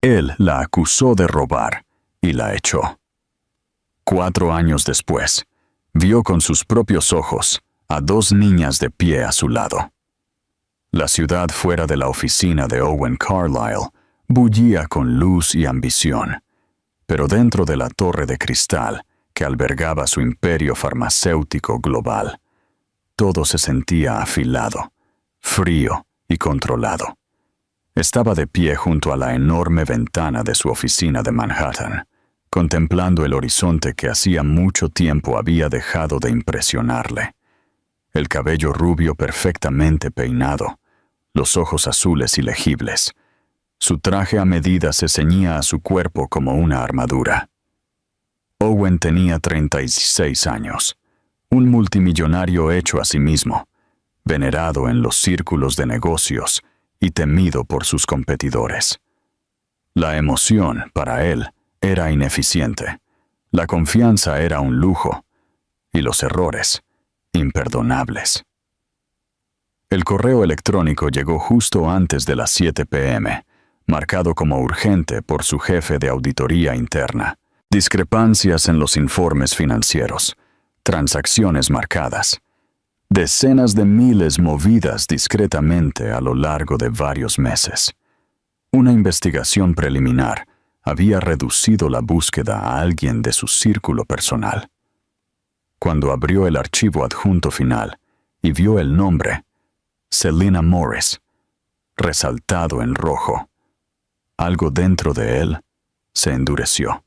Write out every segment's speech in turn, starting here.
Él la acusó de robar y la echó. 4 años después, vio con sus propios ojos a 2 niñas de pie a su lado. La ciudad fuera de la oficina de Owen Carlyle bullía con luz y ambición, pero dentro de la torre de cristal que albergaba su imperio farmacéutico global, todo se sentía afilado, frío y controlado. Estaba de pie junto a la enorme ventana de su oficina de Manhattan, contemplando el horizonte que hacía mucho tiempo había dejado de impresionarle. El cabello rubio perfectamente peinado, los ojos azules y legibles. Su traje a medida se ceñía a su cuerpo como una armadura. Owen tenía 36 años, un multimillonario hecho a sí mismo, venerado en los círculos de negocios y temido por sus competidores. La emoción, para él, era ineficiente, la confianza era un lujo, y los errores, imperdonables. El correo electrónico llegó justo antes de las 7 p.m., marcado como urgente por su jefe de auditoría interna. Discrepancias en los informes financieros, transacciones marcadas, decenas de miles movidas discretamente a lo largo de varios meses. Una investigación preliminar había reducido la búsqueda a alguien de su círculo personal. Cuando abrió el archivo adjunto final y vio el nombre, Selena Morris, resaltado en rojo, algo dentro de él se endureció.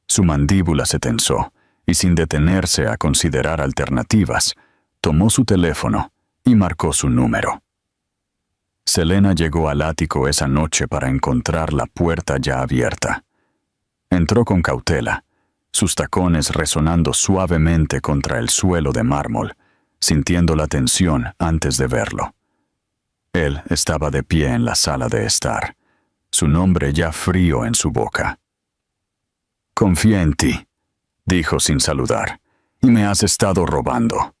Su mandíbula se tensó y, sin detenerse a considerar alternativas, tomó su teléfono y marcó su número. Selena llegó al ático esa noche para encontrar la puerta ya abierta. Entró con cautela, sus tacones resonando suavemente contra el suelo de mármol, sintiendo la tensión antes de verlo. Él estaba de pie en la sala de estar, su nombre ya frío en su boca. «Confié en ti», dijo sin saludar, «y me has estado robando».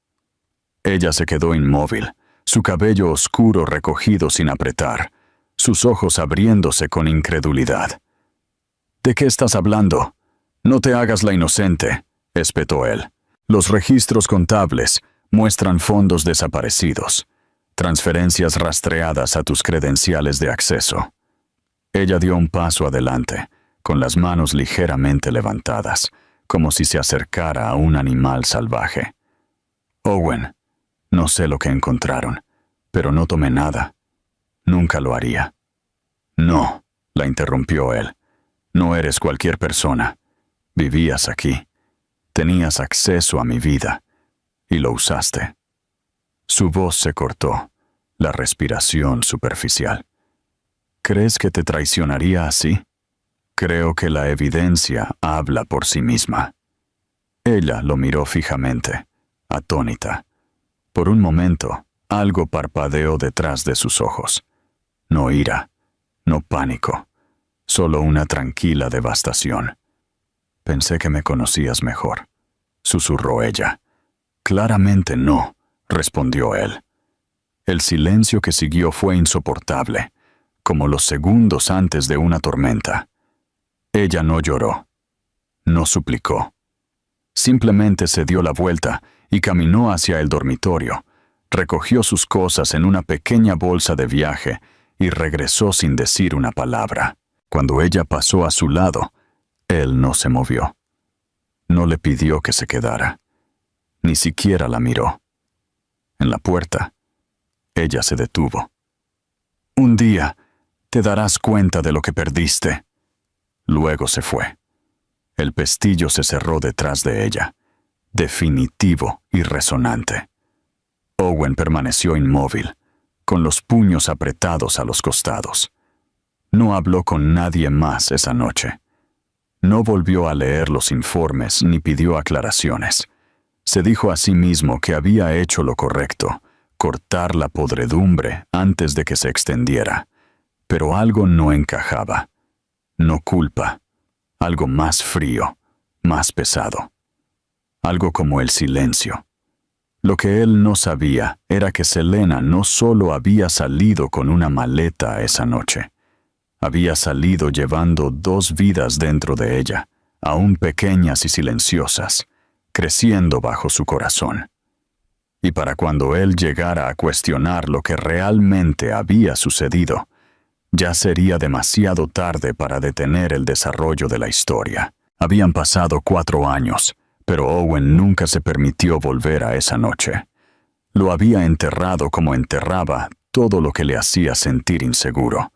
Ella se quedó inmóvil, su cabello oscuro recogido sin apretar, sus ojos abriéndose con incredulidad. «¿De qué estás hablando? No te hagas la inocente», espetó él. «Los registros contables muestran fondos desaparecidos, transferencias rastreadas a tus credenciales de acceso». Ella dio un paso adelante, con las manos ligeramente levantadas, como si se acercara a un animal salvaje. «Owen, no sé lo que encontraron, pero no tomé nada. Nunca lo haría». «No», la interrumpió él. «No eres cualquier persona. Vivías aquí. Tenías acceso a mi vida. Y lo usaste». Su voz se cortó, la respiración superficial. «¿Crees que te traicionaría así?» «Creo que la evidencia habla por sí misma». Ella lo miró fijamente, atónita. Por un momento, algo parpadeó detrás de sus ojos. No ira, no pánico, solo una tranquila devastación. «Pensé que me conocías mejor», susurró ella. «Claramente no», respondió él. El silencio que siguió fue insoportable, como los segundos antes de una tormenta. Ella no lloró, no suplicó. Simplemente se dio la vuelta y caminó hacia el dormitorio, recogió sus cosas en una pequeña bolsa de viaje y regresó sin decir una palabra. Cuando ella pasó a su lado, él no se movió. No le pidió que se quedara. Ni siquiera la miró. En la puerta, ella se detuvo. «Un día te darás cuenta de lo que perdiste». Luego se fue. El pestillo se cerró detrás de ella, definitivo y resonante. Owen permaneció inmóvil, con los puños apretados a los costados. No habló con nadie más esa noche. No volvió a leer los informes ni pidió aclaraciones. Se dijo a sí mismo que había hecho lo correcto, cortar la podredumbre antes de que se extendiera. Pero algo no encajaba. No culpa. Algo más frío, más pesado. Algo como el silencio. Lo que él no sabía era que Selena no solo había salido con una maleta esa noche. había salido llevando 2 vidas dentro de ella, aún pequeñas y silenciosas, creciendo bajo su corazón. Y para cuando él llegara a cuestionar lo que realmente había sucedido, ya sería demasiado tarde para detener el desarrollo de la historia. Habían pasado 4 años, pero Owen nunca se permitió volver a esa noche. Lo había enterrado como enterraba todo lo que le hacía sentir inseguro,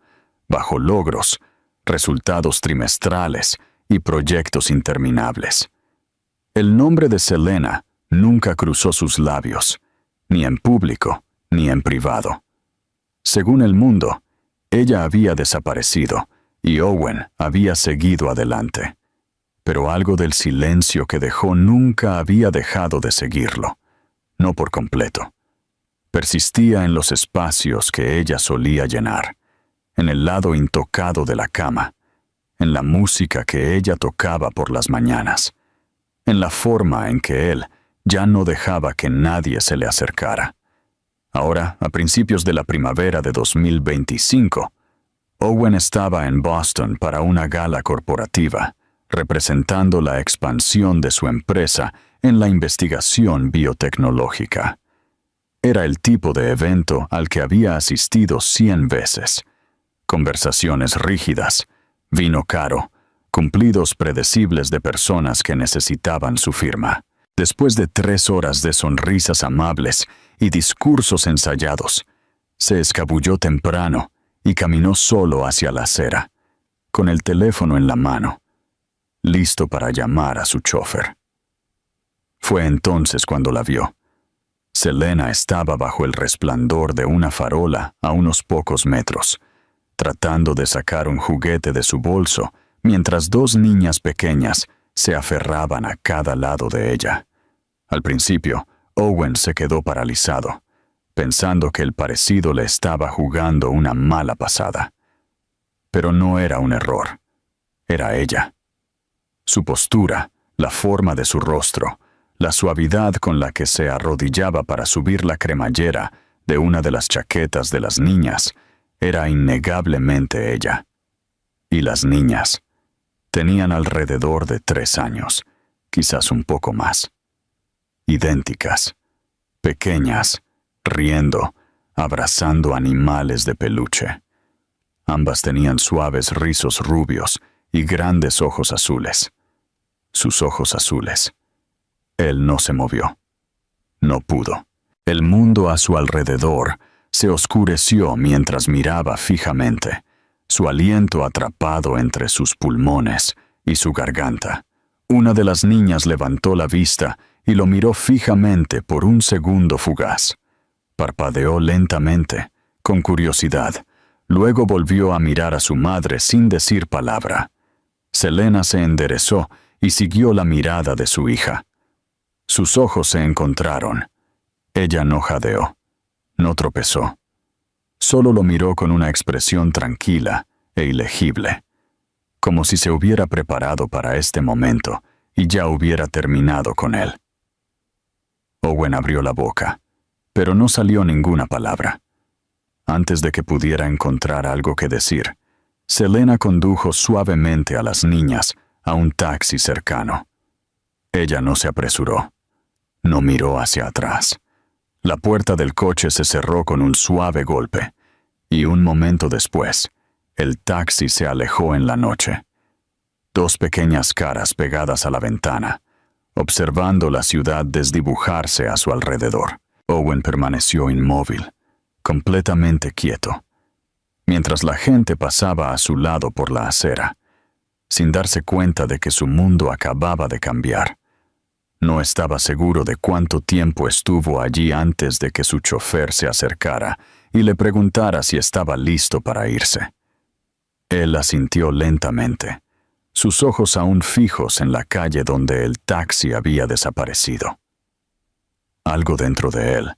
bajo logros, resultados trimestrales y proyectos interminables. El nombre de Selena nunca cruzó sus labios, ni en público, ni en privado. Según el mundo, ella había desaparecido y Owen había seguido adelante. Pero algo del silencio que dejó nunca había dejado de seguirlo, no por completo. Persistía en los espacios que ella solía llenar, en el lado intocado de la cama, en la música que ella tocaba por las mañanas, en la forma en que él ya no dejaba que nadie se le acercara. Ahora, a principios de la primavera de 2025, Owen estaba en Boston para una gala corporativa, representando la expansión de su empresa en la investigación biotecnológica. Era el tipo de evento al que había asistido 100 veces. Conversaciones rígidas, vino caro, cumplidos predecibles de personas que necesitaban su firma. Después de 3 horas de sonrisas amables y discursos ensayados, se escabulló temprano y caminó solo hacia la acera, con el teléfono en la mano, listo para llamar a su chofer. Fue entonces cuando la vio. Selena estaba bajo el resplandor de una farola a unos pocos metros, tratando de sacar un juguete de su bolso, mientras 2 niñas pequeñas se aferraban a cada lado de ella. Al principio, Owen se quedó paralizado, pensando que el parecido le estaba jugando una mala pasada. Pero no era un error. Era ella. Su postura, la forma de su rostro, la suavidad con la que se arrodillaba para subir la cremallera de una de las chaquetas de las niñas, era innegablemente ella. Y las niñas tenían alrededor de 3 años, quizás un poco más. Idénticas, pequeñas, riendo, abrazando animales de peluche. Ambas tenían suaves rizos rubios y grandes ojos azules. Sus ojos azules. Él no se movió. No pudo. El mundo a su alrededor se oscureció mientras miraba fijamente, su aliento atrapado entre sus pulmones y su garganta. Una de las niñas levantó la vista y lo miró fijamente por un segundo fugaz. Parpadeó lentamente, con curiosidad. Luego volvió a mirar a su madre sin decir palabra. Selena se enderezó y siguió la mirada de su hija. Sus ojos se encontraron. Ella no jadeó, no tropezó. Solo lo miró con una expresión tranquila e ilegible, como si se hubiera preparado para este momento y ya hubiera terminado con él. Owen abrió la boca, pero no salió ninguna palabra. Antes de que pudiera encontrar algo que decir, Selena condujo suavemente a las niñas a un taxi cercano. Ella no se apresuró. No miró hacia atrás. La puerta del coche se cerró con un suave golpe, y un momento después, el taxi se alejó en la noche. 2 pequeñas caras pegadas a la ventana, observando la ciudad desdibujarse a su alrededor. Owen permaneció inmóvil, completamente quieto, mientras la gente pasaba a su lado por la acera, sin darse cuenta de que su mundo acababa de cambiar. No estaba seguro de cuánto tiempo estuvo allí antes de que su chofer se acercara y le preguntara si estaba listo para irse. Él asintió lentamente, sus ojos aún fijos en la calle donde el taxi había desaparecido. Algo dentro de él,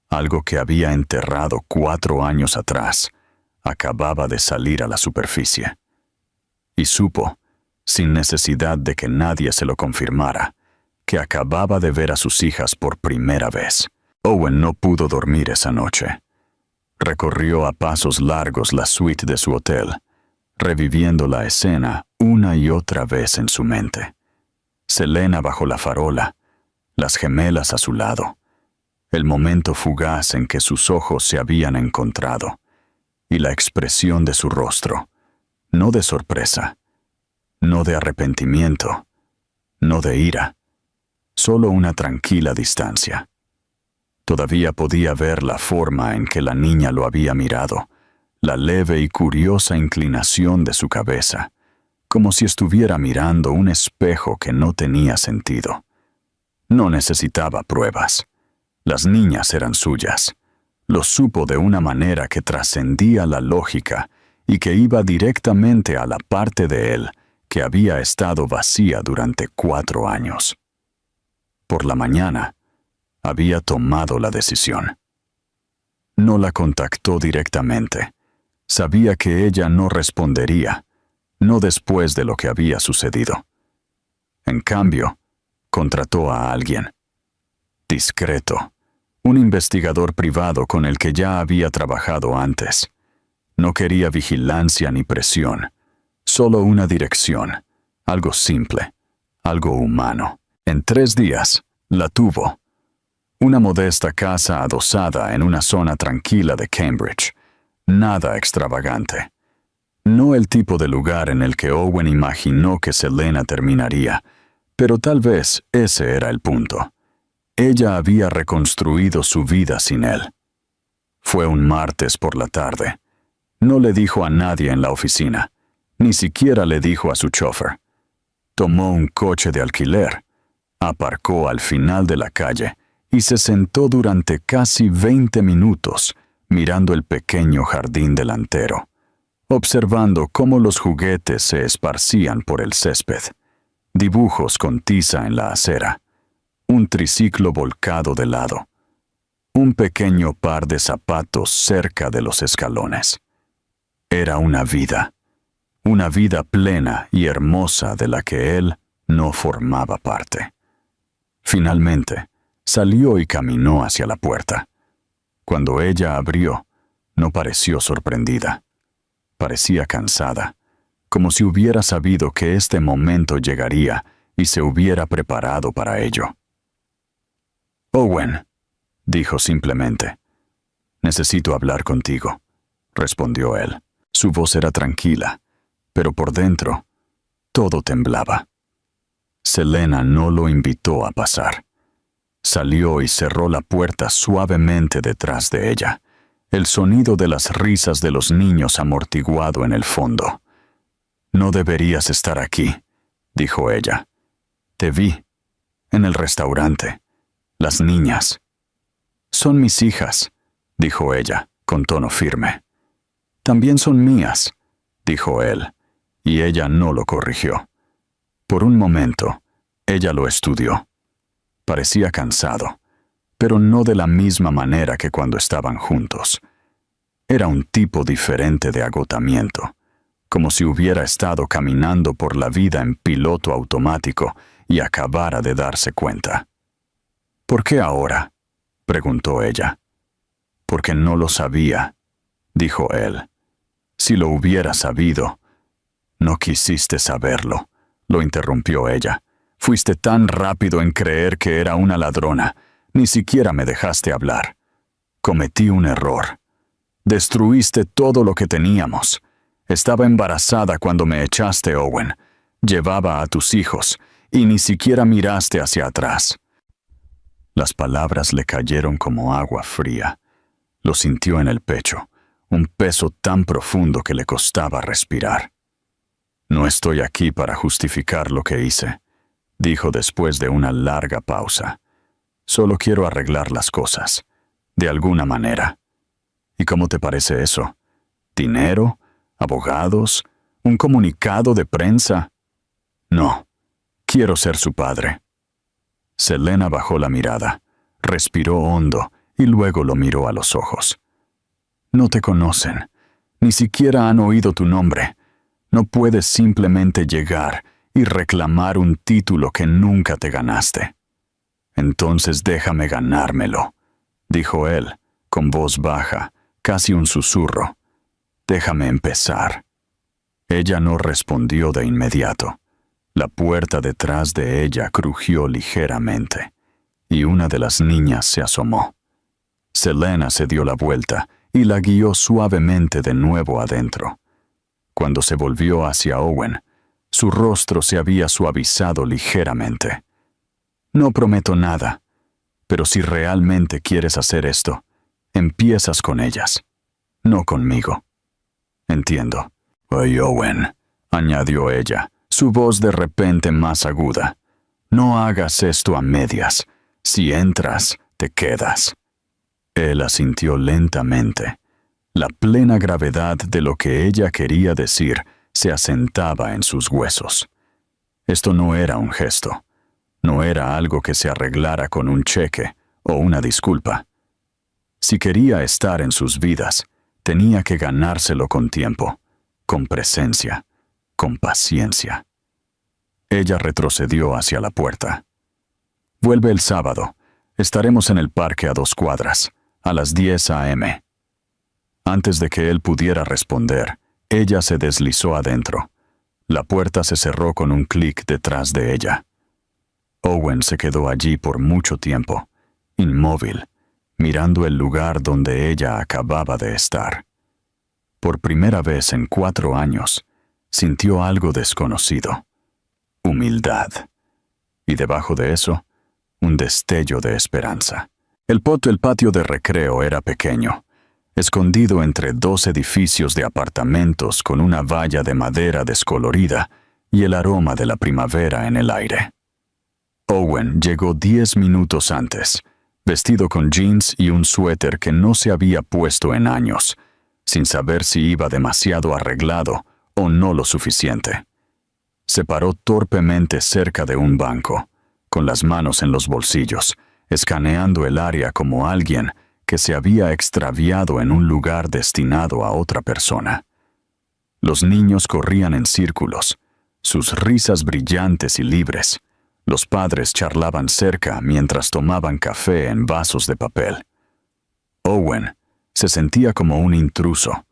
algo que había enterrado 4 años atrás, acababa de salir a la superficie. Y supo, sin necesidad de que nadie se lo confirmara, que acababa de ver a sus hijas por primera vez. Owen no pudo dormir esa noche. Recorrió a pasos largos la suite de su hotel, reviviendo la escena una y otra vez en su mente. Selena bajo la farola, las gemelas a su lado, el momento fugaz en que sus ojos se habían encontrado, y la expresión de su rostro, no de sorpresa, no de arrepentimiento, no de ira, solo una tranquila distancia. Todavía podía ver la forma en que la niña lo había mirado, la leve y curiosa inclinación de su cabeza, como si estuviera mirando un espejo que no tenía sentido. No necesitaba pruebas. Las niñas eran suyas. Lo supo de una manera que trascendía la lógica y que iba directamente a la parte de él que había estado vacía durante 4 años. Por la mañana, había tomado la decisión. No la contactó directamente. Sabía que ella no respondería, no después de lo que había sucedido. En cambio, contrató a alguien. Discreto. Un investigador privado con el que ya había trabajado antes. No quería vigilancia ni presión, solo una dirección, algo simple, algo humano. En 3 días, la tuvo. Una modesta casa adosada en una zona tranquila de Cambridge. Nada extravagante. No el tipo de lugar en el que Owen imaginó que Selena terminaría, pero tal vez ese era el punto. Ella había reconstruido su vida sin él. Fue un martes por la tarde. No le dijo a nadie en la oficina, ni siquiera le dijo a su chofer. Tomó un coche de alquiler, aparcó al final de la calle y se sentó durante casi 20 minutos mirando el pequeño jardín delantero, observando cómo los juguetes se esparcían por el césped, dibujos con tiza en la acera, un triciclo volcado de lado, un pequeño par de zapatos cerca de los escalones. Era una vida plena y hermosa de la que él no formaba parte. Finalmente, salió y caminó hacia la puerta. Cuando ella abrió, no pareció sorprendida. Parecía cansada, como si hubiera sabido que este momento llegaría y se hubiera preparado para ello. «Owen», dijo simplemente. «Necesito hablar contigo», respondió él. Su voz era tranquila, pero por dentro, todo temblaba. Selena no lo invitó a pasar. Salió y cerró la puerta suavemente detrás de ella, el sonido de las risas de los niños amortiguado en el fondo. «No deberías estar aquí», dijo ella. «Te vi, en el restaurante. Las niñas». «Son mis hijas», dijo ella, con tono firme. «También son mías», dijo él, y ella no lo corrigió. Por un momento, ella lo estudió. Parecía cansado, pero no de la misma manera que cuando estaban juntos. Era un tipo diferente de agotamiento, como si hubiera estado caminando por la vida en piloto automático y acabara de darse cuenta. «¿Por qué ahora?», preguntó ella. «Porque no lo sabía», dijo él. «Si lo hubiera sabido». «No quisiste saberlo», lo interrumpió ella. «Fuiste tan rápido en creer que era una ladrona, ni siquiera me dejaste hablar. Cometí un error. Destruiste todo lo que teníamos. Estaba embarazada cuando me echaste, Owen. Llevaba a tus hijos, y ni siquiera miraste hacia atrás». Las palabras le cayeron como agua fría. Lo sintió en el pecho, un peso tan profundo que le costaba respirar. «No estoy aquí para justificar lo que hice», dijo después de una larga pausa. «Solo quiero arreglar las cosas, de alguna manera». «¿Y cómo te parece eso? ¿Dinero? ¿Abogados? ¿Un comunicado de prensa?» «No, quiero ser su padre». Selena bajó la mirada, respiró hondo y luego lo miró a los ojos. «No te conocen, ni siquiera han oído tu nombre. No puedes simplemente llegar y reclamar un título que nunca te ganaste». «Entonces déjame ganármelo», dijo él, con voz baja, casi un susurro. «Déjame empezar». Ella no respondió de inmediato. La puerta detrás de ella crujió ligeramente, y una de las niñas se asomó. Selena se dio la vuelta y la guió suavemente de nuevo adentro. Cuando se volvió hacia Owen, su rostro se había suavizado ligeramente. No prometo nada, pero si realmente quieres hacer esto, empiezas con ellas, no conmigo. Entiendo. Oye, Owen, añadió ella, su voz de repente más aguda. No hagas esto a medias. Si entras, te quedas. Él asintió lentamente. La plena gravedad de lo que ella quería decir se asentaba en sus huesos. Esto no era un gesto. No era algo que se arreglara con un cheque o una disculpa. Si quería estar en sus vidas, tenía que ganárselo con tiempo, con presencia, con paciencia. Ella retrocedió hacia la puerta. Vuelve el sábado. Estaremos en el parque a 2 cuadras, a las 10 a.m. Antes de que él pudiera responder, ella se deslizó adentro. La puerta se cerró con un clic detrás de ella. Owen se quedó allí por mucho tiempo, inmóvil, mirando el lugar donde ella acababa de estar. Por primera vez en 4 años, sintió algo desconocido. Humildad. Y debajo de eso, un destello de esperanza. El patio de recreo era pequeño, escondido entre 2 edificios de apartamentos con una valla de madera descolorida y el aroma de la primavera en el aire. Owen llegó 10 minutos antes, vestido con jeans y un suéter que no se había puesto en años, sin saber si iba demasiado arreglado o no lo suficiente. Se paró torpemente cerca de un banco, con las manos en los bolsillos, escaneando el área como alguien que se había extraviado en un lugar destinado a otra persona. Los niños corrían en círculos, sus risas brillantes y libres. Los padres charlaban cerca mientras tomaban café en vasos de papel. Owen se sentía como un intruso,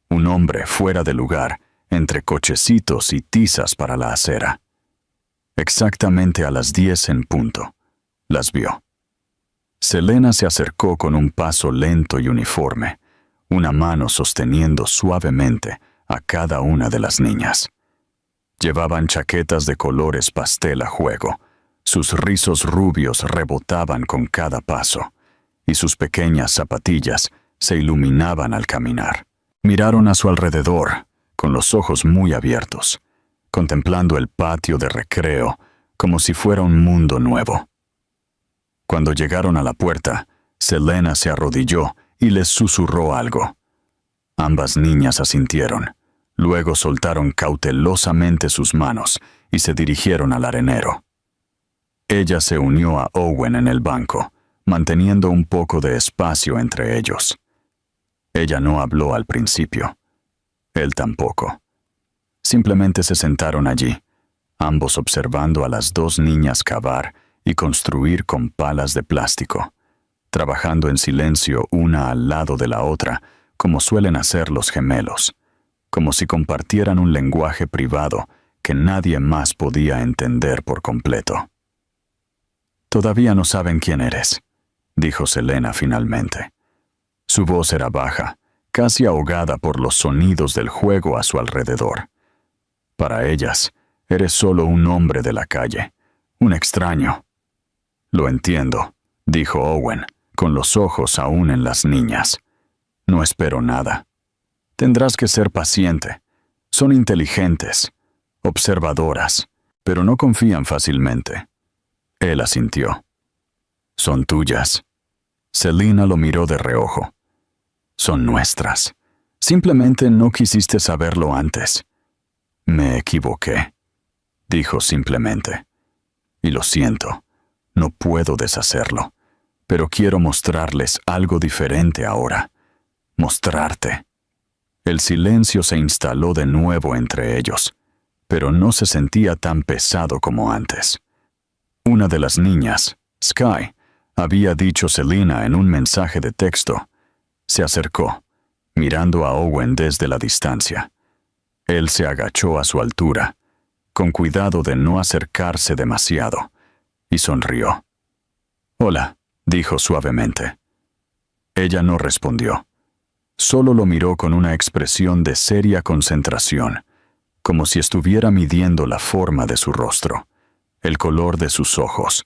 un hombre fuera de lugar, entre cochecitos y tizas para la acera. Exactamente a las 10 en punto, las vio. Selena se acercó con un paso lento y uniforme, una mano sosteniendo suavemente a cada una de las niñas. Llevaban chaquetas de colores pastel a juego, sus rizos rubios rebotaban con cada paso, y sus pequeñas zapatillas se iluminaban al caminar. Miraron a su alrededor, con los ojos muy abiertos, contemplando el patio de recreo como si fuera un mundo nuevo. Cuando llegaron a la puerta, Selena se arrodilló y les susurró algo. Ambas niñas asintieron. Luego soltaron cautelosamente sus manos y se dirigieron al arenero. Ella se unió a Owen en el banco, manteniendo un poco de espacio entre ellos. Ella no habló al principio. Él tampoco. Simplemente se sentaron allí, ambos observando a las 2 niñas cavar y construir con palas de plástico, trabajando en silencio una al lado de la otra, como suelen hacer los gemelos, como si compartieran un lenguaje privado que nadie más podía entender por completo. «Todavía no saben quién eres», dijo Selena finalmente. Su voz era baja, casi ahogada por los sonidos del juego a su alrededor. Para ellas, eres solo un hombre de la calle, un extraño. «Lo entiendo», dijo Owen, con los ojos aún en las niñas. «No espero nada. Tendrás que ser paciente. Son inteligentes, observadoras, pero no confían fácilmente». Él asintió. «Son tuyas». Selena lo miró de reojo. «Son nuestras. Simplemente no quisiste saberlo antes». «Me equivoqué», dijo simplemente. «Y lo siento. No puedo deshacerlo. Pero quiero mostrarles algo diferente ahora. Mostrarte». El silencio se instaló de nuevo entre ellos, pero no se sentía tan pesado como antes. Una de las niñas, Sky, había dicho Selena en un mensaje de texto. Se acercó, mirando a Owen desde la distancia. Él se agachó a su altura, con cuidado de no acercarse demasiado, y sonrió. «Hola», dijo suavemente. Ella no respondió. Solo lo miró con una expresión de seria concentración, como si estuviera midiendo la forma de su rostro, el color de sus ojos,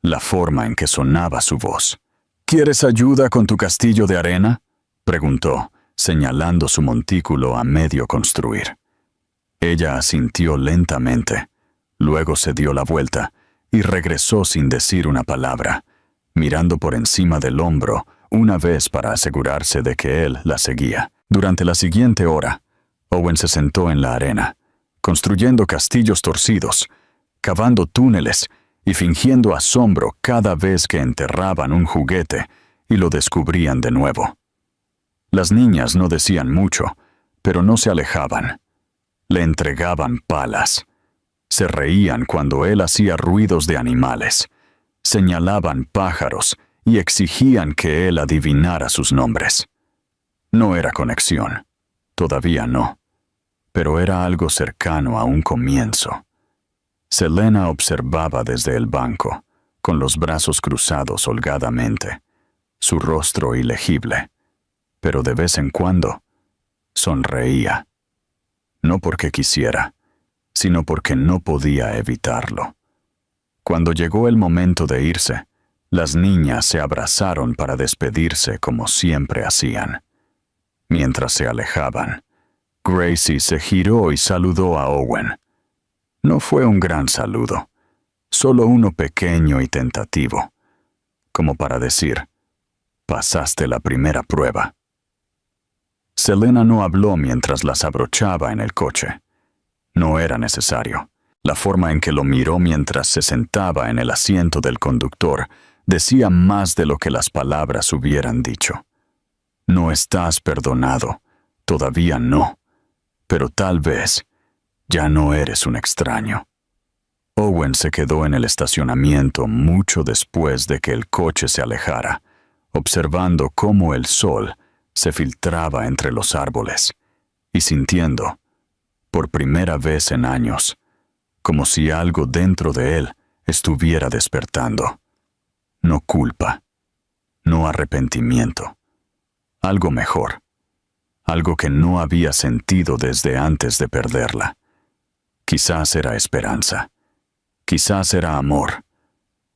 la forma en que sonaba su voz. «¿Quieres ayuda con tu castillo de arena?», preguntó, señalando su montículo a medio construir. Ella asintió lentamente, luego se dio la vuelta y regresó sin decir una palabra, mirando por encima del hombro una vez para asegurarse de que él la seguía. Durante la siguiente hora, Owen se sentó en la arena, construyendo castillos torcidos, cavando túneles y fingiendo asombro cada vez que enterraban un juguete y lo descubrían de nuevo. Las niñas no decían mucho, pero no se alejaban. Le entregaban palas. Se reían cuando él hacía ruidos de animales. Señalaban pájaros y exigían que él adivinara sus nombres. No era conexión, todavía no, pero era algo cercano a un comienzo. Selena observaba desde el banco, con los brazos cruzados holgadamente, su rostro ilegible, pero de vez en cuando sonreía. No porque quisiera, sino porque no podía evitarlo. Cuando llegó el momento de irse, las niñas se abrazaron para despedirse como siempre hacían. Mientras se alejaban, Gracie se giró y saludó a Owen. No fue un gran saludo, solo uno pequeño y tentativo, como para decir, «Pasaste la primera prueba». Selena no habló mientras las abrochaba en el coche. No era necesario. La forma en que lo miró mientras se sentaba en el asiento del conductor decía más de lo que las palabras hubieran dicho. «No estás perdonado, todavía no, pero tal vez ya no eres un extraño». Owen se quedó en el estacionamiento mucho después de que el coche se alejara, observando cómo el sol se filtraba entre los árboles y sintiendo, por primera vez en años, como si algo dentro de él estuviera despertando. No culpa, no arrepentimiento, algo mejor, algo que no había sentido desde antes de perderla. Quizás era esperanza, quizás era amor,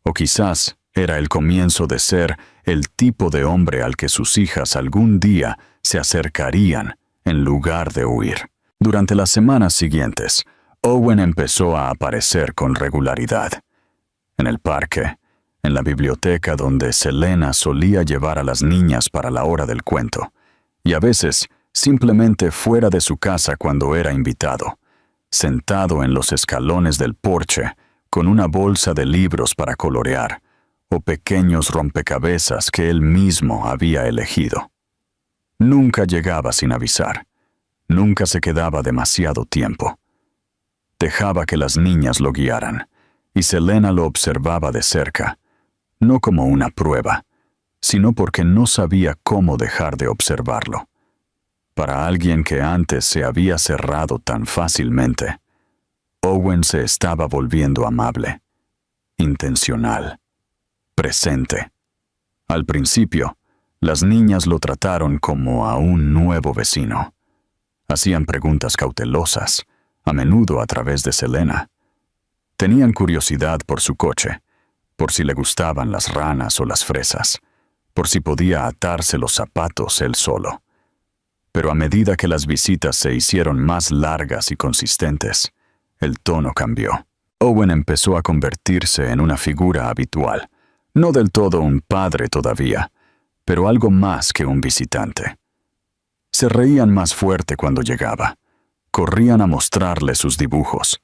o quizás era el comienzo de ser el tipo de hombre al que sus hijas algún día se acercarían en lugar de huir. Durante las semanas siguientes, Owen empezó a aparecer con regularidad. En el parque, en la biblioteca donde Selena solía llevar a las niñas para la hora del cuento, y a veces simplemente fuera de su casa cuando era invitado, sentado en los escalones del porche con una bolsa de libros para colorear, o pequeños rompecabezas que él mismo había elegido. Nunca llegaba sin avisar. Nunca se quedaba demasiado tiempo. Dejaba que las niñas lo guiaran, y Selena lo observaba de cerca, no como una prueba, sino porque no sabía cómo dejar de observarlo. Para alguien que antes se había cerrado tan fácilmente, Owen se estaba volviendo amable, intencional, presente. Al principio, las niñas lo trataron como a un nuevo vecino. Hacían preguntas cautelosas, a menudo a través de Selena. Tenían curiosidad por su coche, por si le gustaban las ranas o las fresas, por si podía atarse los zapatos él solo. Pero a medida que las visitas se hicieron más largas y consistentes, el tono cambió. Owen empezó a convertirse en una figura habitual, no del todo un padre todavía, pero algo más que un visitante. Se reían más fuerte cuando llegaba, corrían a mostrarle sus dibujos,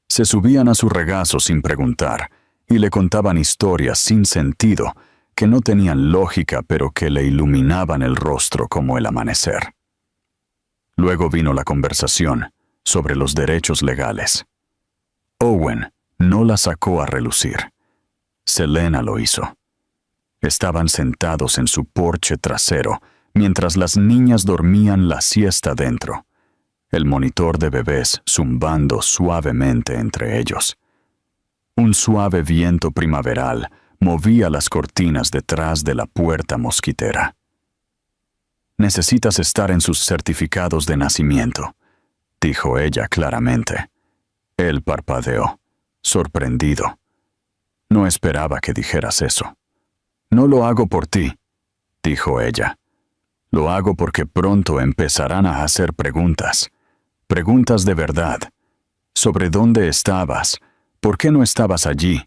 se subían a su regazo sin preguntar y le contaban historias sin sentido que no tenían lógica pero que le iluminaban el rostro como el amanecer. Luego vino la conversación sobre los derechos legales. Owen no la sacó a relucir. Selena lo hizo. Estaban sentados en su porche trasero mientras las niñas dormían la siesta dentro. el monitor de bebés zumbando suavemente entre ellos. Un suave viento primaveral movía las cortinas detrás de la puerta mosquitera. «Necesitas estar en sus certificados de nacimiento», dijo ella claramente. Él parpadeó, sorprendido. «No esperaba que dijeras eso». «No lo hago por ti», dijo ella. «Lo hago porque pronto empezarán a hacer preguntas. Preguntas de verdad. Sobre dónde estabas, por qué no estabas allí,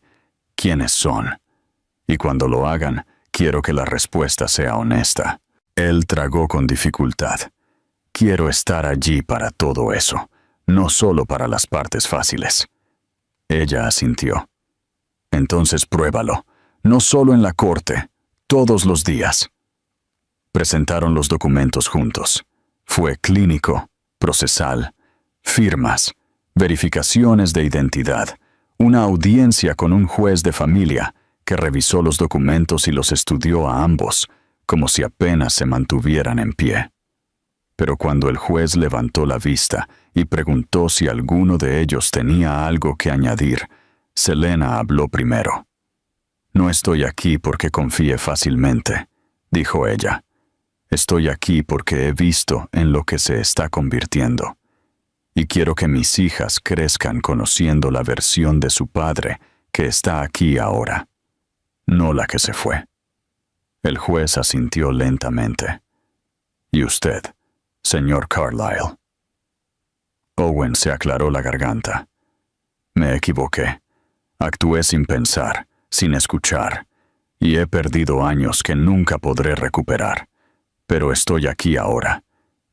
quiénes son. Y cuando lo hagan, quiero que la respuesta sea honesta». Él tragó con dificultad. «Quiero estar allí para todo eso, no solo para las partes fáciles». Ella asintió. «Entonces pruébalo, no solo en la corte, todos los días». Presentaron los documentos juntos. Fue clínico, procesal, firmas, verificaciones de identidad, una audiencia con un juez de familia que revisó los documentos y los estudió a ambos, como si apenas se mantuvieran en pie. Pero cuando el juez levantó la vista y preguntó si alguno de ellos tenía algo que añadir, Selena habló primero. «No estoy aquí porque confíe fácilmente», dijo ella. «Estoy aquí porque he visto en lo que se está convirtiendo. Y quiero que mis hijas crezcan conociendo la versión de su padre que está aquí ahora, no la que se fue». El juez asintió lentamente. «¿Y usted, señor Carlyle?» Owen se aclaró la garganta. «Me equivoqué. Actué sin pensar, sin escuchar, y he perdido años que nunca podré recuperar. Pero estoy aquí ahora,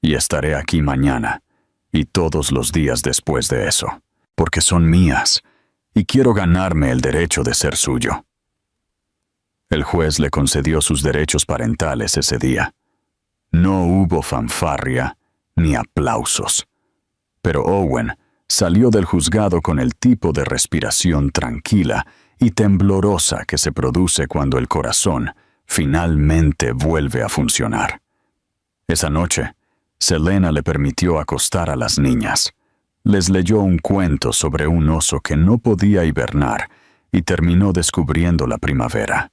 y estaré aquí mañana, y todos los días después de eso, porque son mías, y quiero ganarme el derecho de ser suyo». El juez le concedió sus derechos parentales ese día. No hubo fanfarria ni aplausos. Pero Owen salió del juzgado con el tipo de respiración tranquila y temblorosa que se produce cuando el corazón finalmente vuelve a funcionar. Esa noche, Selena le permitió acostar a las niñas. Les leyó un cuento sobre un oso que no podía hibernar y terminó descubriendo la primavera.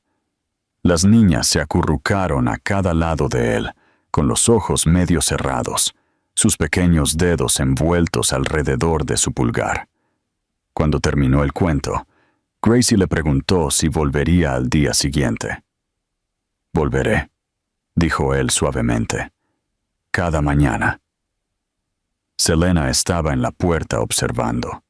Las niñas se acurrucaron a cada lado de él, con los ojos medio cerrados, sus pequeños dedos envueltos alrededor de su pulgar. Cuando terminó el cuento, Gracie le preguntó si volvería al día siguiente. «Volveré», dijo él suavemente. «Cada mañana». Selena estaba en la puerta observando.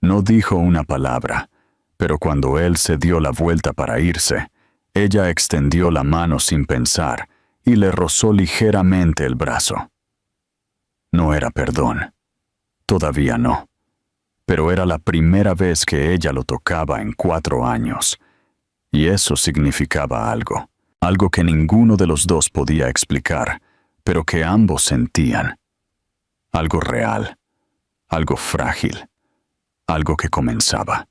No dijo una palabra, pero cuando él se dio la vuelta para irse, ella extendió la mano sin pensar y le rozó ligeramente el brazo. No era perdón. Todavía no. Pero era la primera vez que ella lo tocaba en 4 años. Y eso significaba algo. Algo que ninguno de los dos podía explicar, pero que ambos sentían. Algo real. Algo frágil. Algo que comenzaba.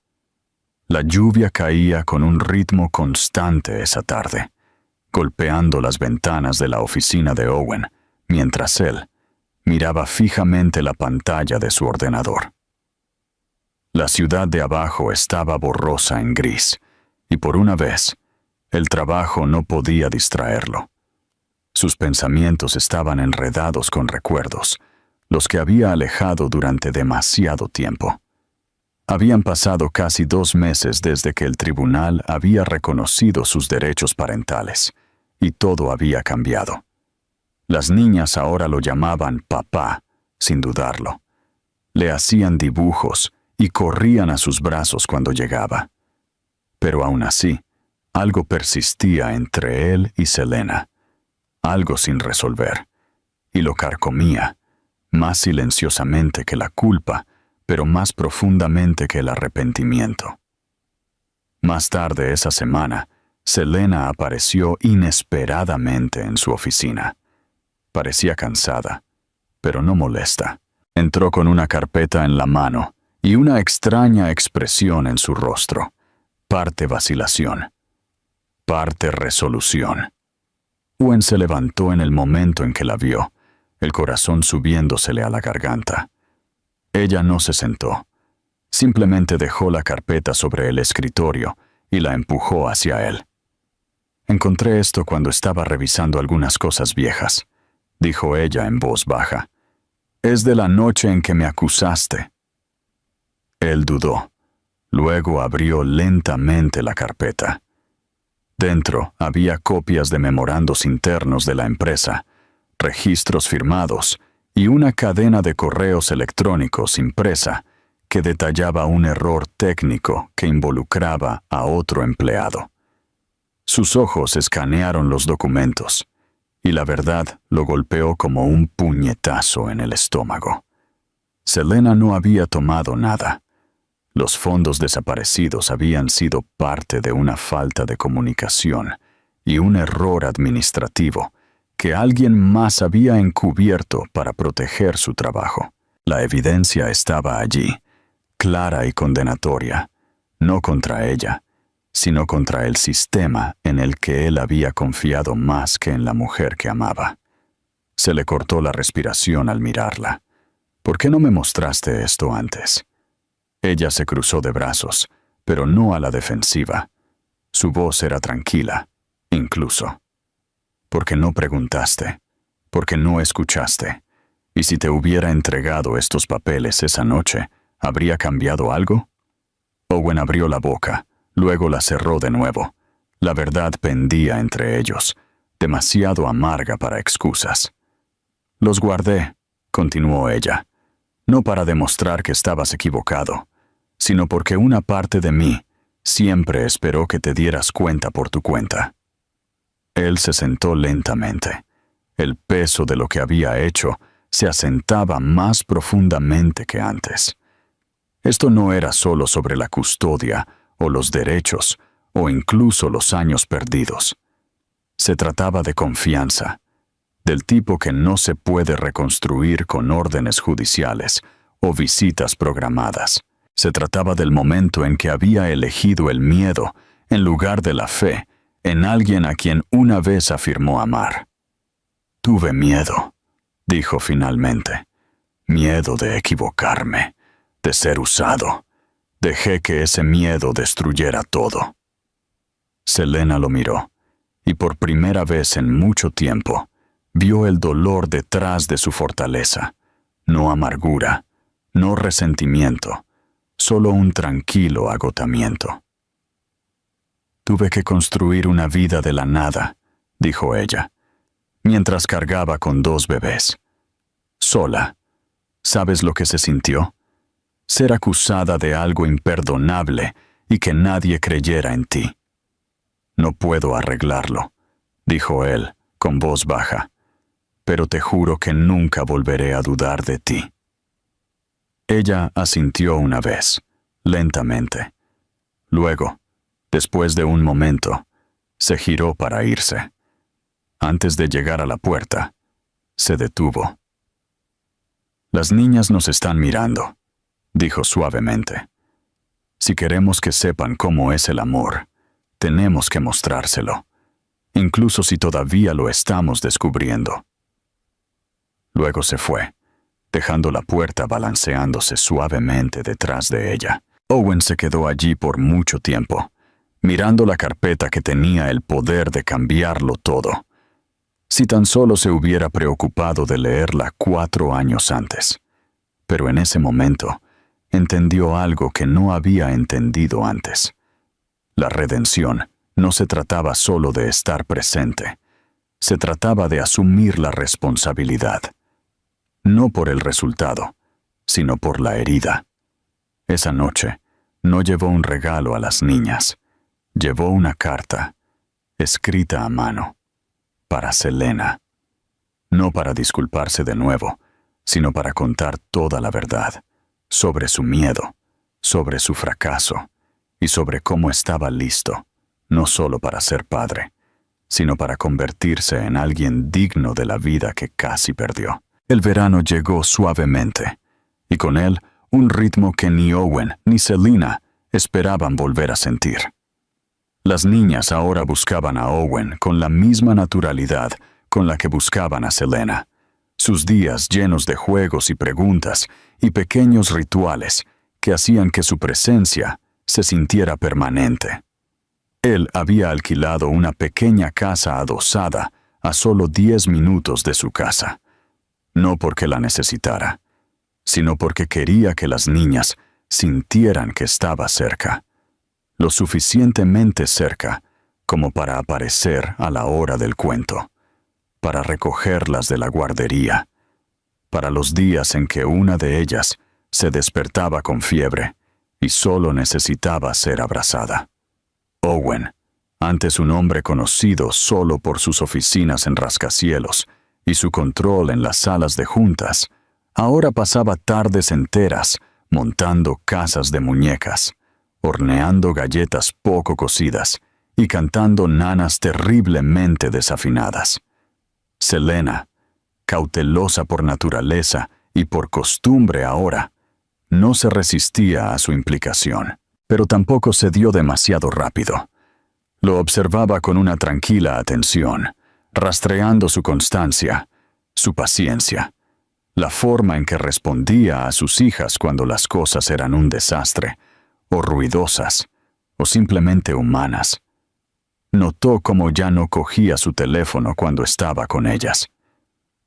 La lluvia caía con un ritmo constante esa tarde, golpeando las ventanas de la oficina de Owen, mientras él miraba fijamente la pantalla de su ordenador. La ciudad de abajo estaba borrosa en gris, y por una vez, el trabajo no podía distraerlo. Sus pensamientos estaban enredados con recuerdos, los que había alejado durante demasiado tiempo. Habían pasado casi 2 meses desde que el tribunal había reconocido sus derechos parentales, y todo había cambiado. Las niñas ahora lo llamaban papá, sin dudarlo. Le hacían dibujos y corrían a sus brazos cuando llegaba. Pero aún así, algo persistía entre él y Selena, algo sin resolver, y lo carcomía, más silenciosamente que la culpa, pero más profundamente que el arrepentimiento. Más tarde esa semana, Selena apareció inesperadamente en su oficina. Parecía cansada, pero no molesta. Entró con una carpeta en la mano y una extraña expresión en su rostro. Parte vacilación, parte resolución. Owen se levantó en el momento en que la vio, el corazón subiéndosele a la garganta. Ella no se sentó. Simplemente dejó la carpeta sobre el escritorio y la empujó hacia él. «Encontré esto cuando estaba revisando algunas cosas viejas», dijo ella en voz baja. «Es de la noche en que me acusaste». Él dudó. Luego abrió lentamente la carpeta. Dentro había copias de memorandos internos de la empresa, registros firmados y una cadena de correos electrónicos impresa que detallaba un error técnico que involucraba a otro empleado. Sus ojos escanearon los documentos, y la verdad lo golpeó como un puñetazo en el estómago. Selena no había tomado nada. Los fondos desaparecidos habían sido parte de una falta de comunicación y un error administrativo que alguien más había encubierto para proteger su trabajo. La evidencia estaba allí, clara y condenatoria, no contra ella, sino contra el sistema en el que él había confiado más que en la mujer que amaba. Se le cortó la respiración al mirarla. «¿Por qué no me mostraste esto antes?» Ella se cruzó de brazos, pero no a la defensiva. Su voz era tranquila, incluso. «¿Por qué no preguntaste? ¿Por qué no escuchaste? ¿Y si te hubiera entregado estos papeles esa noche, habría cambiado algo?» Owen abrió la boca, luego la cerró de nuevo. La verdad pendía entre ellos, demasiado amarga para excusas. «Los guardé», continuó ella, «no para demostrar que estabas equivocado, sino porque una parte de mí siempre esperó que te dieras cuenta por tu cuenta». Él se sentó lentamente. El peso de lo que había hecho se asentaba más profundamente que antes. Esto no era solo sobre la custodia o los derechos o incluso los años perdidos. Se trataba de confianza, del tipo que no se puede reconstruir con órdenes judiciales o visitas programadas. Se trataba del momento en que había elegido el miedo en lugar de la fe en alguien a quien una vez afirmó amar. «Tuve miedo», dijo finalmente. «Miedo de equivocarme, de ser usado. Dejé que ese miedo destruyera todo». Selena lo miró, y por primera vez en mucho tiempo, vio el dolor detrás de su fortaleza. No amargura, no resentimiento, solo un tranquilo agotamiento. «Tuve que construir una vida de la nada», dijo ella, mientras cargaba con 2 bebés. Sola. ¿Sabes lo que se sintió? Ser acusada de algo imperdonable y que nadie creyera en ti. «No puedo arreglarlo», dijo él, con voz baja, «pero te juro que nunca volveré a dudar de ti». Ella asintió una vez, lentamente. Luego, después de un momento, se giró para irse. Antes de llegar a la puerta, se detuvo. «Las niñas nos están mirando», dijo suavemente. «Si queremos que sepan cómo es el amor, tenemos que mostrárselo, incluso si todavía lo estamos descubriendo». Luego se fue, dejando la puerta balanceándose suavemente detrás de ella. Owen se quedó allí por mucho tiempo, mirando la carpeta que tenía el poder de cambiarlo todo. Si tan solo se hubiera preocupado de leerla 4 años antes. Pero en ese momento, entendió algo que no había entendido antes. La redención no se trataba solo de estar presente. Se trataba de asumir la responsabilidad. No por el resultado, sino por la herida. Esa noche, no llevó un regalo a las niñas. Llevó una carta, escrita a mano, para Selena. No para disculparse de nuevo, sino para contar toda la verdad, sobre su miedo, sobre su fracaso, y sobre cómo estaba listo, no solo para ser padre, sino para convertirse en alguien digno de la vida que casi perdió. El verano llegó suavemente, y con él un ritmo que ni Owen ni Selena esperaban volver a sentir. Las niñas ahora buscaban a Owen con la misma naturalidad con la que buscaban a Selena, sus días llenos de juegos y preguntas y pequeños rituales que hacían que su presencia se sintiera permanente. Él había alquilado una pequeña casa adosada a solo 10 minutos de su casa, no porque la necesitara, sino porque quería que las niñas sintieran que estaba cerca, lo suficientemente cerca como para aparecer a la hora del cuento, para recogerlas de la guardería, para los días en que una de ellas se despertaba con fiebre y solo necesitaba ser abrazada. Owen, antes un hombre conocido solo por sus oficinas en rascacielos y su control en las salas de juntas, ahora pasaba tardes enteras montando casas de muñecas, horneando galletas poco cocidas y cantando nanas terriblemente desafinadas. Selena, cautelosa por naturaleza y por costumbre ahora, no se resistía a su implicación, pero tampoco se dio demasiado rápido. Lo observaba con una tranquila atención, rastreando su constancia, su paciencia, la forma en que respondía a sus hijas cuando las cosas eran un desastre, o ruidosas, o simplemente humanas. Notó cómo ya no cogía su teléfono cuando estaba con ellas,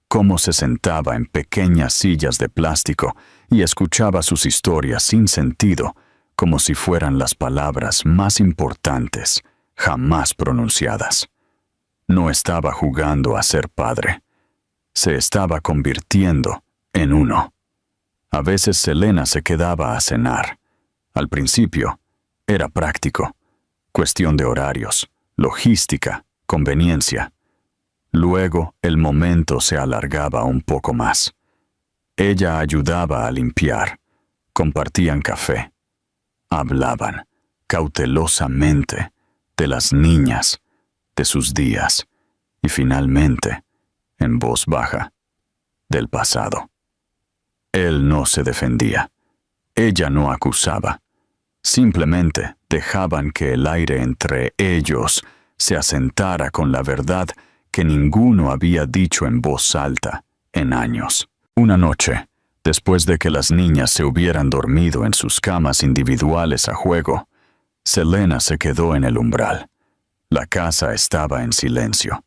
cómo se sentaba en pequeñas sillas de plástico y escuchaba sus historias sin sentido, como si fueran las palabras más importantes jamás pronunciadas. No estaba jugando a ser padre. Se estaba convirtiendo en uno. A veces Selena se quedaba a cenar. Al principio, era práctico, cuestión de horarios, logística, conveniencia. Luego, el momento se alargaba un poco más. Ella ayudaba a limpiar, compartían café, hablaban, cautelosamente, de las niñas, de sus días, y finalmente, en voz baja, del pasado. Él no se defendía. Ella no acusaba. Simplemente dejaban que el aire entre ellos se asentara con la verdad que ninguno había dicho en voz alta en años. Una noche, después de que las niñas se hubieran dormido en sus camas individuales a juego, Selena se quedó en el umbral. La casa estaba en silencio,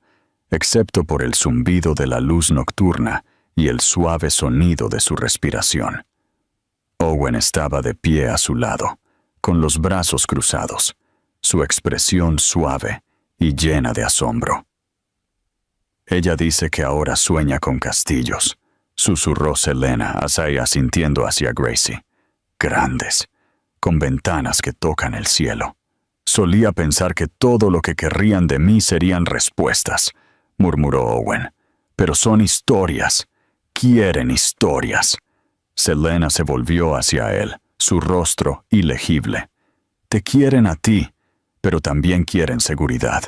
excepto por el zumbido de la luz nocturna y el suave sonido de su respiración. Owen estaba de pie a su lado, con los brazos cruzados, su expresión suave y llena de asombro. Ella dice que ahora sueña con castillos, susurró Selena, asintiendo hacia Gracie. Grandes, con ventanas que tocan el cielo. Solía pensar que todo lo que querrían de mí serían respuestas, murmuró Owen. Pero son historias. Quieren historias. Selena se volvió hacia él, su rostro ilegible. Te quieren a ti, pero también quieren seguridad,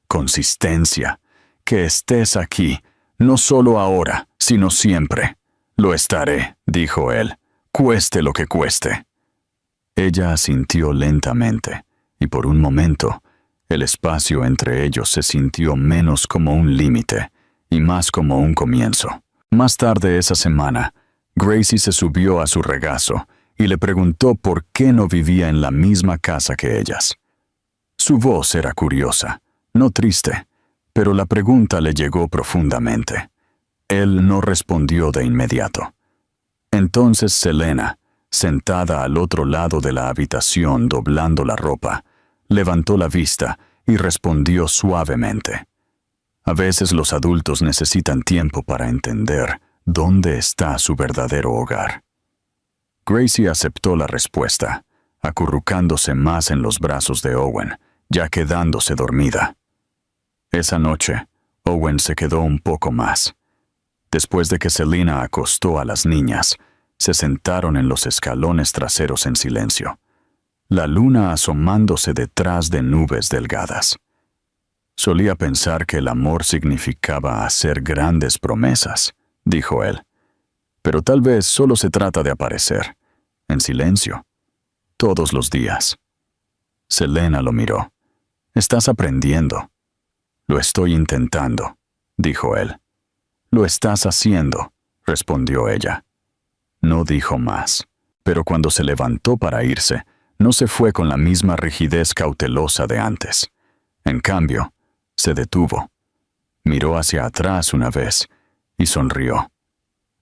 consistencia, que estés aquí, no solo ahora, sino siempre. Lo estaré, dijo él, cueste lo que cueste. Ella asintió lentamente, y por un momento, el espacio entre ellos se sintió menos como un límite y más como un comienzo. Más tarde esa semana, Gracie se subió a su regazo y le preguntó por qué no vivía en la misma casa que ellas. Su voz era curiosa, no triste, pero la pregunta le llegó profundamente. Él no respondió de inmediato. Entonces Selena, sentada al otro lado de la habitación doblando la ropa, levantó la vista y respondió suavemente. A veces los adultos necesitan tiempo para entender dónde está su verdadero hogar. Gracie aceptó la respuesta, acurrucándose más en los brazos de Owen, ya quedándose dormida. Esa noche, Owen se quedó un poco más. Después de que Selena acostó a las niñas, se sentaron en los escalones traseros en silencio, la luna asomándose detrás de nubes delgadas. Solía pensar que el amor significaba hacer grandes promesas, dijo él. Pero tal vez solo se trata de aparecer, en silencio, todos los días. Selena lo miró. Estás aprendiendo. Lo estoy intentando, dijo él. «Lo estás haciendo», respondió ella. No dijo más, pero cuando se levantó para irse, no se fue con la misma rigidez cautelosa de antes. En cambio, se detuvo. Miró hacia atrás una vez y sonrió.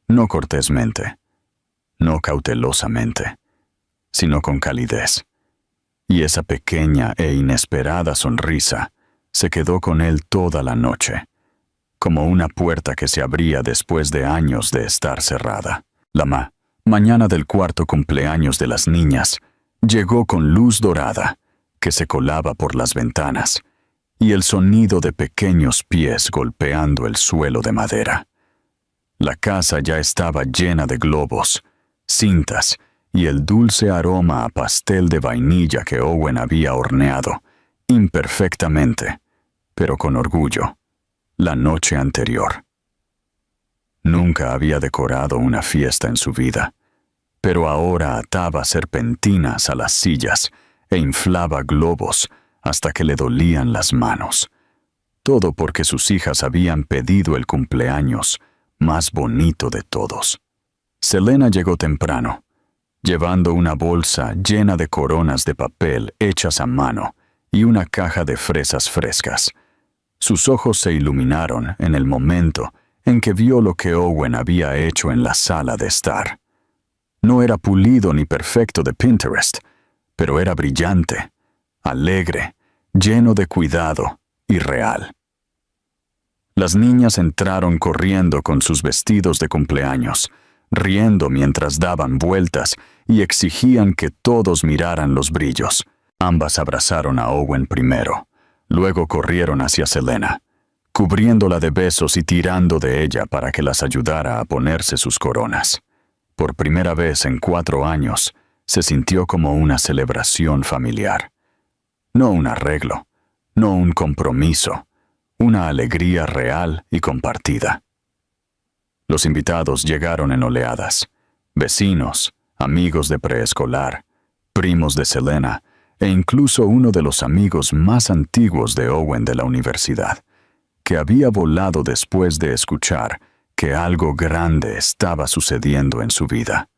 No cortésmente, no cautelosamente, sino con calidez. Y esa pequeña e inesperada sonrisa se quedó con él toda la noche, como una puerta que se abría después de años de estar cerrada. La mañana del cuarto cumpleaños de las niñas llegó con luz dorada que se colaba por las ventanas y el sonido de pequeños pies golpeando el suelo de madera. La casa ya estaba llena de globos, cintas y el dulce aroma a pastel de vainilla que Owen había horneado, imperfectamente, pero con orgullo, la noche anterior. Nunca había decorado una fiesta en su vida, pero ahora ataba serpentinas a las sillas e inflaba globos hasta que le dolían las manos. Todo porque sus hijas habían pedido el cumpleaños más bonito de todos. Selena llegó temprano, llevando una bolsa llena de coronas de papel hechas a mano y una caja de fresas frescas. Sus ojos se iluminaron en el momento en que vio lo que Owen había hecho en la sala de estar. No era pulido ni perfecto de Pinterest, pero era brillante, alegre, lleno de cuidado y real. Las niñas entraron corriendo con sus vestidos de cumpleaños, riendo mientras daban vueltas y exigían que todos miraran los brillos. Ambas abrazaron a Owen primero, luego corrieron hacia Selena, cubriéndola de besos y tirando de ella para que las ayudara a ponerse sus coronas. Por primera vez en 4 años, se sintió como una celebración familiar. No un arreglo, no un compromiso, una alegría real y compartida. Los invitados llegaron en oleadas, vecinos, amigos de preescolar, primos de Selena, e incluso uno de los amigos más antiguos de Owen de la universidad, que había volado después de escuchar que algo grande estaba sucediendo en su vida.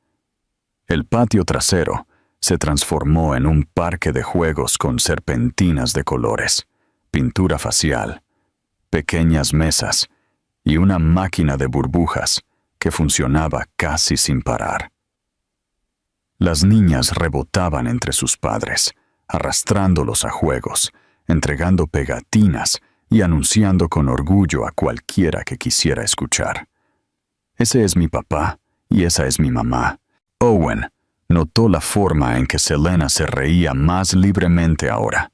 El patio trasero se transformó en un parque de juegos con serpentinas de colores, pintura facial, pequeñas mesas y una máquina de burbujas que funcionaba casi sin parar. Las niñas rebotaban entre sus padres, arrastrándolos a juegos, entregando pegatinas y anunciando con orgullo a cualquiera que quisiera escuchar. «Ese es mi papá y esa es mi mamá». Owen notó la forma en que Selena se reía más libremente ahora,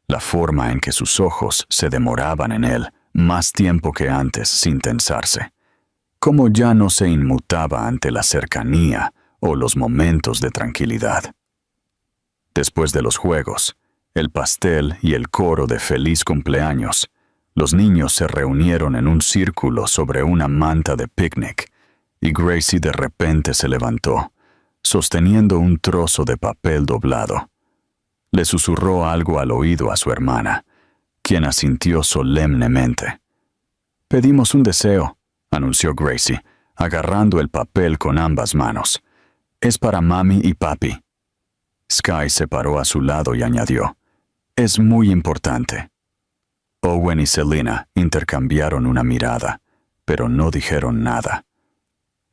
la forma en que sus ojos se demoraban en él más tiempo que antes sin tensarse, cómo ya no se inmutaba ante la cercanía o los momentos de tranquilidad. Después de los juegos, el pastel y el coro de feliz cumpleaños, los niños se reunieron en un círculo sobre una manta de picnic y Gracie de repente se levantó, sosteniendo un trozo de papel doblado. Le susurró algo al oído a su hermana, quien asintió solemnemente. «Pedimos un deseo», anunció Gracie, agarrando el papel con ambas manos. «Es para mami y papi». Sky se paró a su lado y añadió, «Es muy importante». Owen y Selena intercambiaron una mirada, pero no dijeron nada.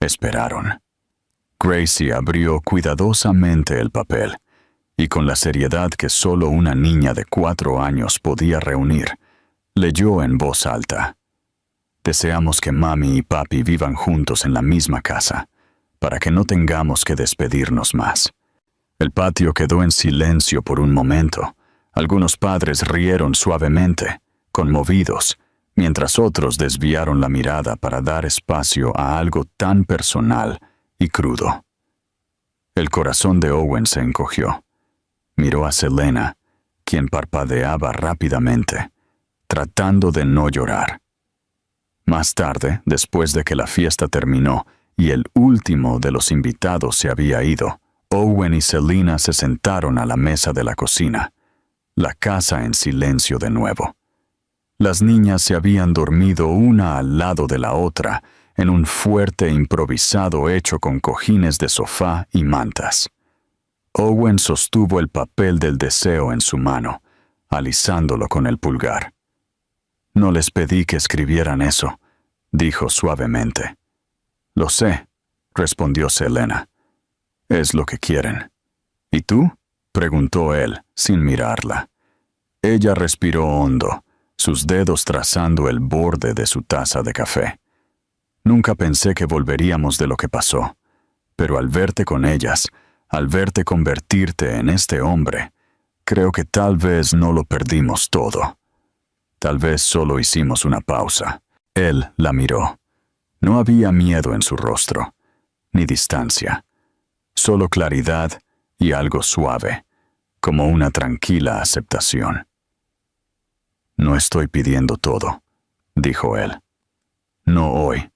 Esperaron. Gracie abrió cuidadosamente el papel, y con la seriedad que solo una niña de 4 años podía reunir, leyó en voz alta. «Deseamos que mami y papi vivan juntos en la misma casa, para que no tengamos que despedirnos más». El patio quedó en silencio por un momento. Algunos padres rieron suavemente, conmovidos, mientras otros desviaron la mirada para dar espacio a algo tan personal y crudo. El corazón de Owen se encogió. Miró a Selena, quien parpadeaba rápidamente, tratando de no llorar. Más tarde, después de que la fiesta terminó y el último de los invitados se había ido, Owen y Selena se sentaron a la mesa de la cocina, la casa en silencio de nuevo. Las niñas se habían dormido una al lado de la otra en un fuerte improvisado hecho con cojines de sofá y mantas. Owen sostuvo el papel del deseo en su mano, alisándolo con el pulgar. «No les pedí que escribieran eso», dijo suavemente. «Lo sé», respondió Selena. «Es lo que quieren». «¿Y tú?», preguntó él, sin mirarla. Ella respiró hondo, sus dedos trazando el borde de su taza de café. «Nunca pensé que volveríamos de lo que pasó, pero al verte con ellas, al verte convertirte en este hombre, creo que tal vez no lo perdimos todo. Tal vez solo hicimos una pausa». Él la miró. No había miedo en su rostro, ni distancia, solo claridad y algo suave, como una tranquila aceptación. «No estoy pidiendo todo», dijo él. «No hoy.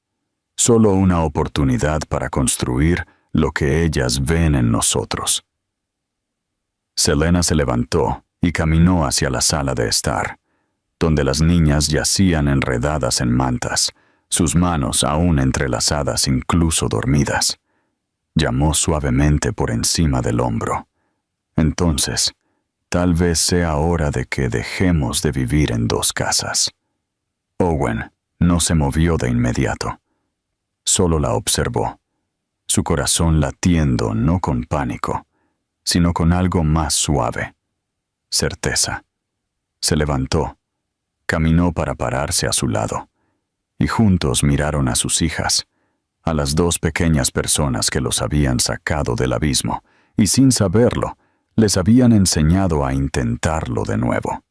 Solo una oportunidad para construir lo que ellas ven en nosotros». Selena se levantó y caminó hacia la sala de estar, donde las niñas yacían enredadas en mantas, sus manos aún entrelazadas, incluso dormidas. Llamó suavemente por encima del hombro. «Entonces, tal vez sea hora de que dejemos de vivir en dos casas». Owen no se movió de inmediato. Solo la observó, su corazón latiendo no con pánico, sino con algo más suave, certeza. Se levantó, caminó para pararse a su lado, y juntos miraron a sus hijas, a las dos pequeñas personas que los habían sacado del abismo, y sin saberlo, les habían enseñado a intentarlo de nuevo.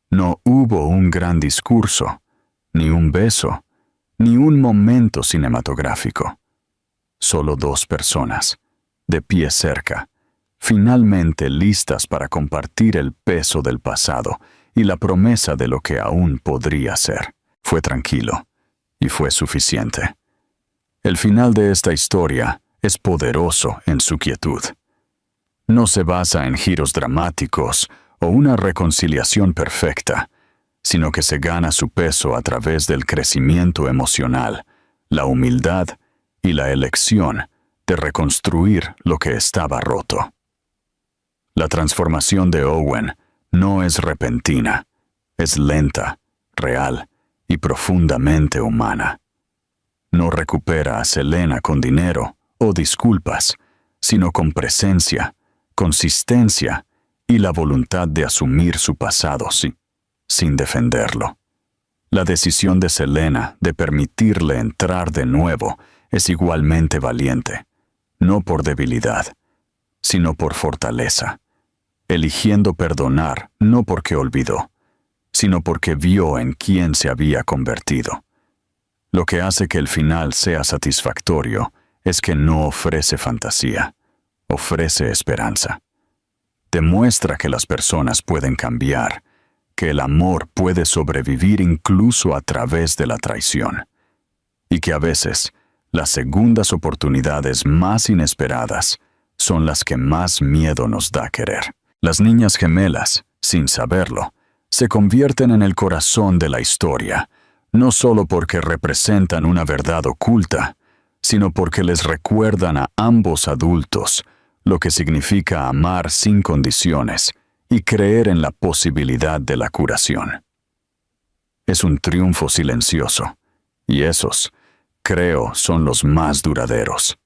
No hubo un gran discurso, ni un beso, ni un momento cinematográfico. Solo dos personas, de pie cerca, finalmente listas para compartir el peso del pasado y la promesa de lo que aún podría ser. Fue tranquilo, y fue suficiente. El final de esta historia es poderoso en su quietud. No se basa en giros dramáticos o una reconciliación perfecta, sino que se gana su peso a través del crecimiento emocional, la humildad y la elección de reconstruir lo que estaba roto. La transformación de Owen no es repentina, es lenta, real y profundamente humana. No recupera a Selena con dinero o disculpas, sino con presencia, consistencia y la voluntad de asumir su pasado sin defenderlo. La decisión de Selena de permitirle entrar de nuevo es igualmente valiente, no por debilidad, sino por fortaleza, eligiendo perdonar no porque olvidó, sino porque vio en quién se había convertido. Lo que hace que el final sea satisfactorio es que no ofrece fantasía, ofrece esperanza. Demuestra que las personas pueden cambiar, que el amor puede sobrevivir incluso a través de la traición, y que a veces las segundas oportunidades más inesperadas son las que más miedo nos da querer. Las niñas gemelas, sin saberlo, se convierten en el corazón de la historia, no solo porque representan una verdad oculta, sino porque les recuerdan a ambos adultos lo que significa amar sin condiciones y creer en la posibilidad de la curación. Es un triunfo silencioso, y esos, creo, son los más duraderos.